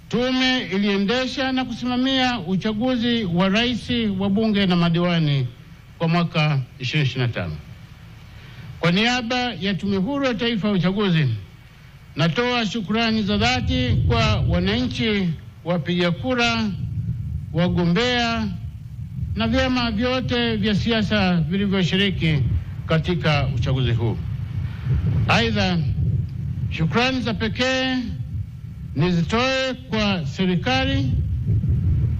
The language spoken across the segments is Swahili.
tume iliendesha na kusimamia uchaguzi wa rais, wa bunge na madiwani kwa mwaka 2025. Kwa niaba ya Tume Huru ya Taifa ya Uchaguzi, natoa shukrani za dhati kwa wananchi, wapiga kura, wagombea na vyama vyote vya siasa vilivyoshiriki katika uchaguzi huu. Aidha, shukrani za pekee nizitoe kwa serikali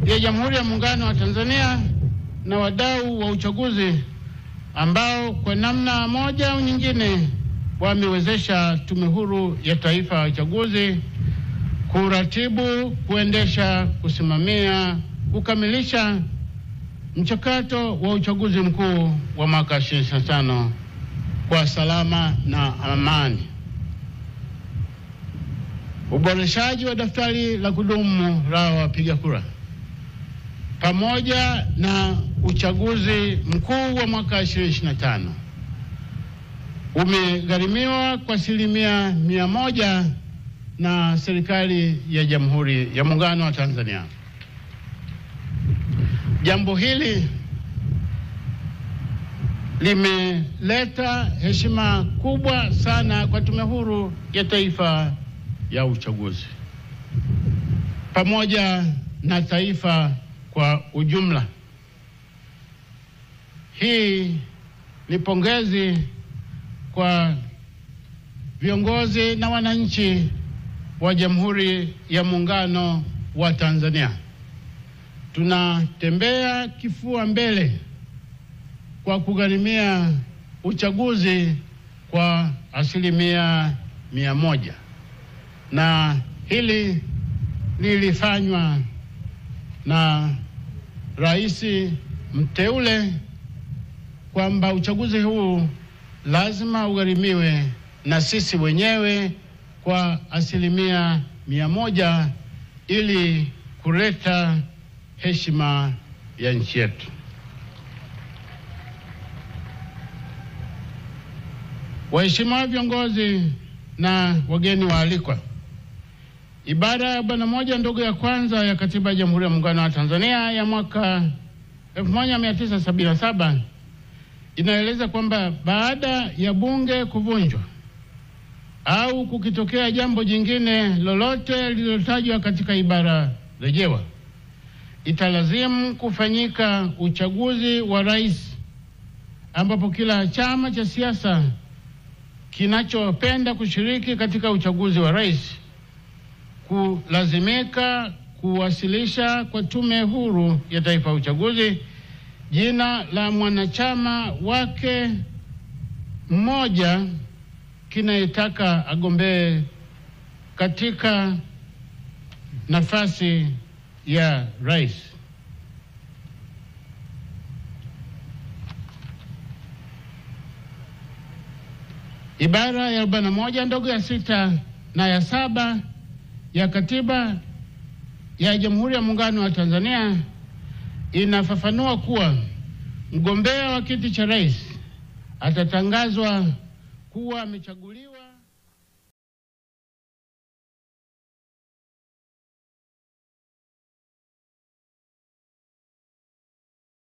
ya Jamhuri ya Muungano wa Tanzania na wadau wa uchaguzi ambao kwa namna moja au nyingine wamewezesha Tume Huru ya Taifa ya Uchaguzi kuratibu, kuendesha, kusimamia, kukamilisha mchakato wa uchaguzi mkuu wa mwaka 2025 kwa salama na amani. Uboreshaji wa daftari la kudumu la wapiga kura pamoja na uchaguzi mkuu wa mwaka 2025 umegharimiwa kwa 100% na serikali ya Jamhuri ya Muungano wa Tanzania. Jambo hili limeleta heshima kubwa sana kwa Tume Huru ya Taifa ya Uchaguzi pamoja na taifa kwa ujumla. Hii ni pongezi kwa viongozi na wananchi wa Jamhuri ya Muungano wa Tanzania. Tunatembea kifua mbele kwa kugharimia uchaguzi kwa 100%, na hili lilifanywa na rais mteule kwamba uchaguzi huu lazima ugharimiwe na sisi wenyewe kwa 100% ili kuleta heshima ya nchi yetu. Waheshimiwa viongozi na wageni waalikwa, ibara ya 41 ndogo ya kwanza ya Katiba ya Jamhuri ya Muungano wa Tanzania ya mwaka 1977 inaeleza kwamba baada ya bunge kuvunjwa au kukitokea jambo jingine lolote lililotajwa katika ibara rejewa, italazimu kufanyika uchaguzi wa rais, ambapo kila chama cha siasa kinachopenda kushiriki katika uchaguzi wa rais kulazimika kuwasilisha kwa Tume Huru ya Taifa ya Uchaguzi jina la mwanachama wake mmoja kinayetaka agombee katika nafasi ya rais. Ibara ya 41 ndogo ya 6 na ya 7 ya Katiba ya Jamhuri ya Muungano wa Tanzania inafafanua kuwa mgombea wa kiti cha rais atatangazwa kuwa amechaguliwa